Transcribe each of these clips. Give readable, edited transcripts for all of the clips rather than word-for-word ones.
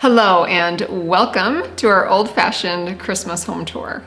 Hello and welcome to our old-fashioned Christmas home tour.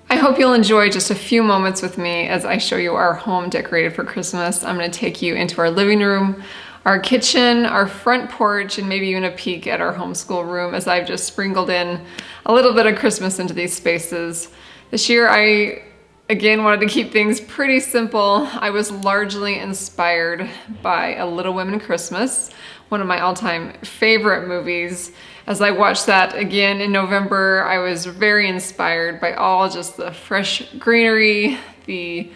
I hope you'll enjoy just a few moments with me as I show you our home decorated for Christmas. I'm going to take you into our living room, our kitchen, our front porch, and maybe even a peek at our homeschool room as I've just sprinkled in a little bit of Christmas into these spaces. This year I again wanted to keep things pretty simple. I was largely inspired by A Little Women Christmas, one of my all-time favorite movies. As I watched that again in November, I was very inspired by all just the fresh greenery, the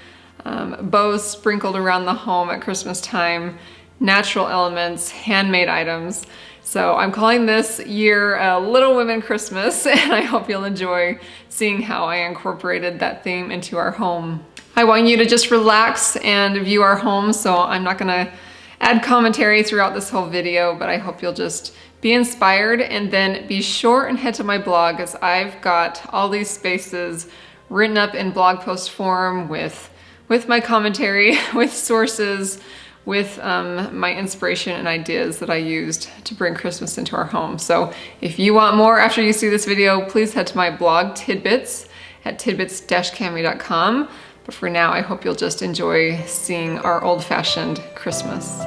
bows sprinkled around the home at Christmas time, natural elements, handmade items. So I'm calling this year A Little Women Christmas, and I hope you'll enjoy seeing how I incorporated that theme into our home. I want you to just relax and view our home, so I'm not gonna add commentary throughout this whole video, but I hope you'll just be inspired, and then be sure and head to my blog as I've got all these spaces written up in blog post form with my commentary, with sources, with my inspiration and ideas that I used to bring Christmas into our home. So if you want more after you see this video, please head to my blog Tidbits at tidbits-cami.com. But for now, I hope you'll just enjoy seeing our old-fashioned Christmas.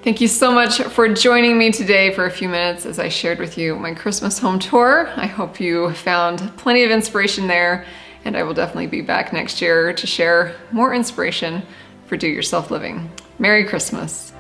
Thank you so much for joining me today for a few minutes as I shared with you my Christmas home tour. I hope you found plenty of inspiration there, and I will definitely be back next year to share more inspiration for do-it-yourself living. Merry Christmas.